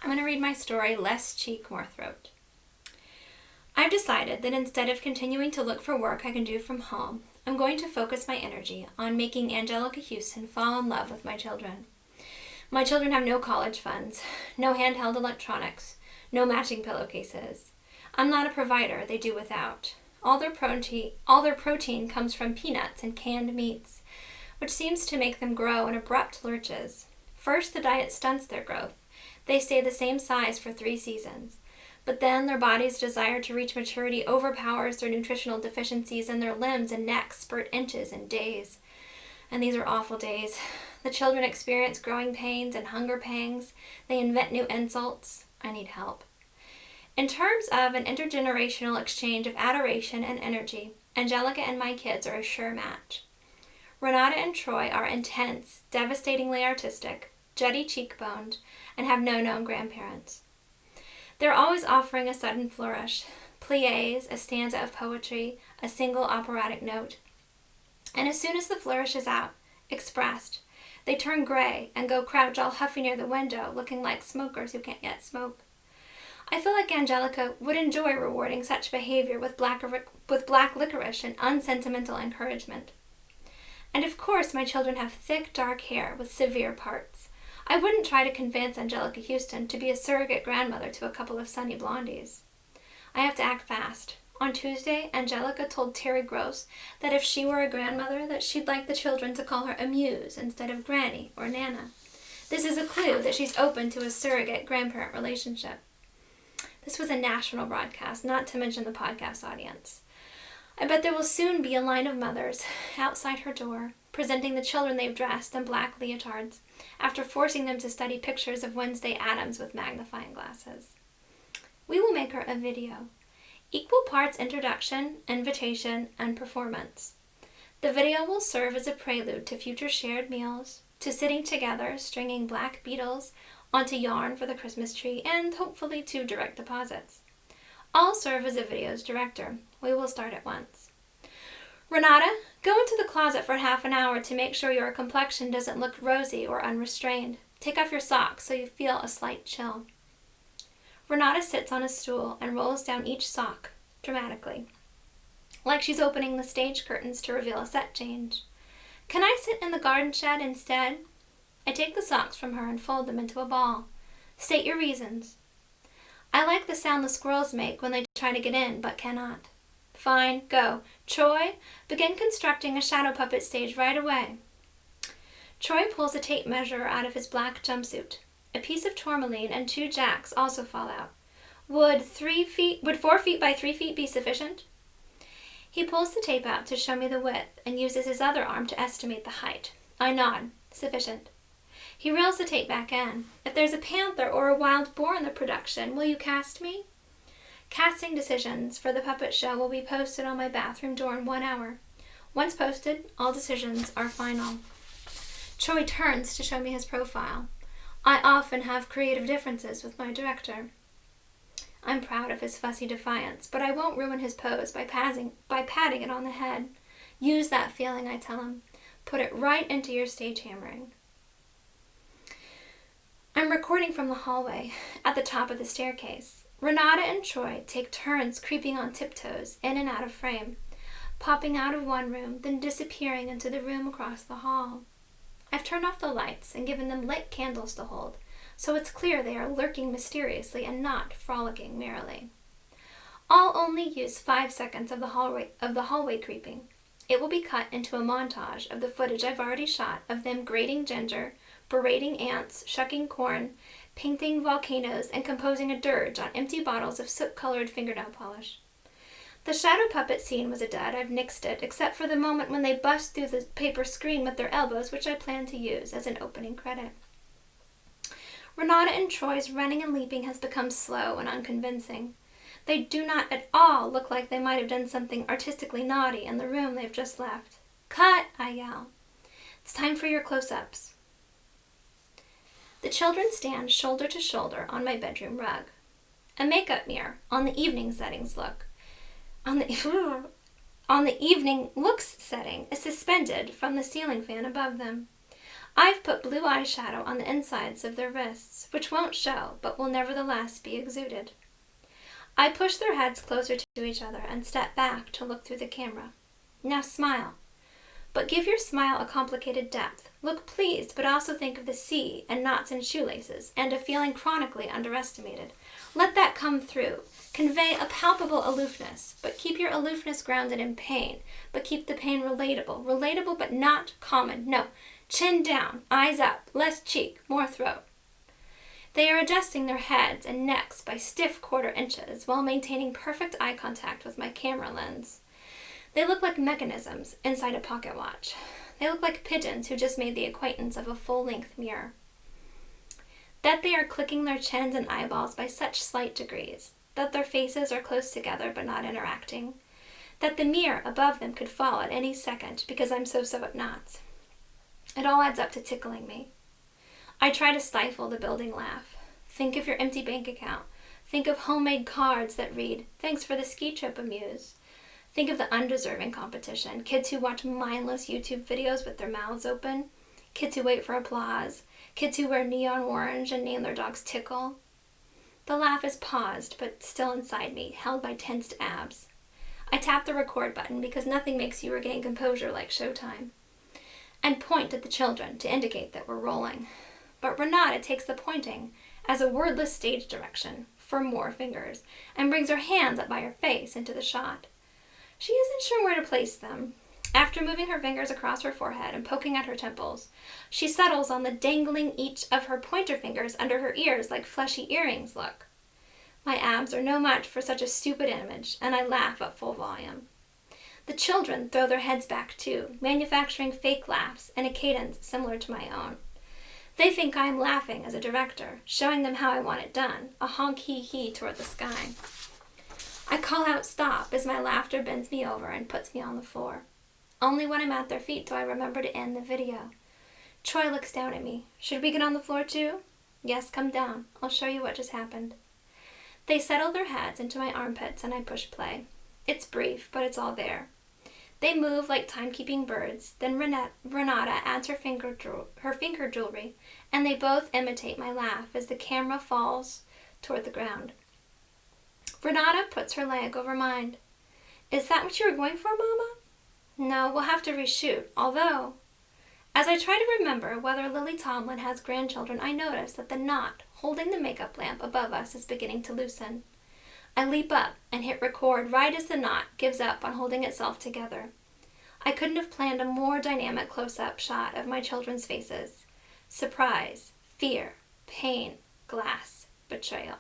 I'm going to read my story, Less Cheek, More Throat. I've decided that instead of continuing to look for work I can do from home, I'm going to focus my energy on making Angelica Houston fall in love with my children. My children have no college funds, no handheld electronics, no matching pillowcases. I'm not a provider, they do without. All their protein comes from peanuts and canned meats, which seems to make them grow in abrupt lurches. First, the diet stunts their growth. They stay the same size for 3 seasons. But then their body's desire to reach maturity overpowers their nutritional deficiencies, and their limbs and necks spurt inches in days. And these are awful days. The children experience growing pains and hunger pangs. They invent new insults. I need help. In terms of an intergenerational exchange of adoration and energy, Angelica and my kids are a sure match. Renata and Troy are intense, devastatingly artistic, jutty cheekboned, and have no known grandparents. They're always offering a sudden flourish, pliés, a stanza of poetry, a single operatic note. And as soon as the flourish is out, expressed, they turn gray and go crouch all huffy near the window, looking like smokers who can't yet smoke. I feel like Angelica would enjoy rewarding such behavior with black licorice and unsentimental encouragement. And of course my children have thick, dark hair with severe parts. I wouldn't try to convince Angelica Houston to be a surrogate grandmother to a couple of sunny blondies. I have to act fast. On Tuesday, Angelica told Terry Gross that if she were a grandmother, that she'd like the children to call her Amuse instead of Granny or Nana. This is a clue that she's open to a surrogate grandparent relationship. This was a national broadcast, not to mention the podcast audience. I bet there will soon be a line of mothers outside her door, presenting the children they've dressed in black leotards, after forcing them to study pictures of Wednesday Addams with magnifying glasses. We will make her a video. Equal parts introduction, invitation, and performance. The video will serve as a prelude to future shared meals, to sitting together, stringing black beetles onto yarn for the Christmas tree, and hopefully to direct deposits. I'll serve as a video's director. We will start at once. Renata, go into the closet for half an hour to make sure your complexion doesn't look rosy or unrestrained. Take off your socks so you feel a slight chill. Renata sits on a stool and rolls down each sock, dramatically, like she's opening the stage curtains to reveal a set change. Can I sit in the garden shed instead? I take the socks from her and fold them into a ball. State your reasons. I like the sound the squirrels make when they try to get in, but cannot. Fine, go. Troy, begin constructing a shadow puppet stage right away. Troy pulls a tape measure out of his black jumpsuit. A piece of tourmaline and 2 jacks also fall out. Would 4 feet by 3 feet be sufficient? He pulls the tape out to show me the width and uses his other arm to estimate the height. I nod. Sufficient. He reels the tape back in. If there's a panther or a wild boar in the production, will you cast me? Casting decisions for the puppet show will be posted on my bathroom door in 1 hour. Once posted, all decisions are final. Troy turns to show me his profile. I often have creative differences with my director. I'm proud of his fussy defiance, but I won't ruin his pose by patting it on the head. Use that feeling, I tell him. Put it right into your stage hammering. I'm recording from the hallway, at the top of the staircase. Renata and Troy take turns creeping on tiptoes in and out of frame, popping out of one room, then disappearing into the room across the hall. I've turned off the lights and given them lit candles to hold, so it's clear they are lurking mysteriously and not frolicking merrily. I'll only use 5 seconds of the hallway creeping. It will be cut into a montage of the footage I've already shot of them grating ginger, berating ants, shucking corn, painting volcanoes, and composing a dirge on empty bottles of soot-colored fingernail polish. The shadow puppet scene was a dud. I've nixed it, except for the moment when they bust through the paper screen with their elbows, which I plan to use as an opening credit. Renata and Troy's running and leaping has become slow and unconvincing. They do not at all look like they might have done something artistically naughty in the room they've just left. Cut, I yell. It's time for your close-ups. The children stand shoulder to shoulder on my bedroom rug. A makeup mirror on the evening settings look. On the evening looks setting is suspended from the ceiling fan above them. I've put blue eyeshadow on the insides of their wrists, which won't show, but will nevertheless be exuded. I push their heads closer to each other and step back to look through the camera. Now smile. But give your smile a complicated depth. Look pleased, but also think of the sea and knots and shoelaces, and of feeling chronically underestimated. Let that come through. Convey a palpable aloofness, but keep your aloofness grounded in pain, but keep the pain relatable. Relatable but not common. No. Chin down, eyes up, less cheek, more throat. They are adjusting their heads and necks by stiff 1/4 inches while maintaining perfect eye contact with my camera lens. They look like mechanisms inside a pocket watch. They look like pigeons who just made the acquaintance of a full-length mirror. That they are clicking their chins and eyeballs by such slight degrees, that their faces are close together but not interacting, that the mirror above them could fall at any second because I'm so at knots. It all adds up to tickling me. I try to stifle the building laugh. Think of your empty bank account. Think of homemade cards that read, "Thanks for the ski trip, Amuse." Think of the undeserving competition. Kids who watch mindless YouTube videos with their mouths open. Kids who wait for applause. Kids who wear neon orange and name their dogs Tickle. The laugh is paused, but still inside me, held by tensed abs. I tap the record button because nothing makes you regain composure like showtime, and point at the children to indicate that we're rolling. But Renata takes the pointing as a wordless stage direction for more fingers, and brings her hands up by her face into the shot. She isn't sure where to place them. After moving her fingers across her forehead and poking at her temples, she settles on the dangling each of her pointer fingers under her ears like fleshy earrings look. My abs are no match for such a stupid image, and I laugh at full volume. The children throw their heads back too, manufacturing fake laughs in a cadence similar to my own. They think I am laughing as a director, showing them how I want it done, a honk hee toward the sky. I call out stop as my laughter bends me over and puts me on the floor. Only when I'm at their feet do I remember to end the video. Troy looks down at me. Should we get on the floor too? Yes, come down. I'll show you what just happened. They settle their heads into my armpits and I push play. It's brief, but it's all there. They move like timekeeping birds, then Renata adds her finger jewelry, and they both imitate my laugh as the camera falls toward the ground. Renata puts her leg over mine. Is that what you were going for, Mama? No, we'll have to reshoot, although, as I try to remember whether Lily Tomlin has grandchildren, I notice that the knot holding the makeup lamp above us is beginning to loosen. I leap up and hit record right as the knot gives up on holding itself together. I couldn't have planned a more dynamic close-up shot of my children's faces. Surprise, fear, pain, glass, betrayal.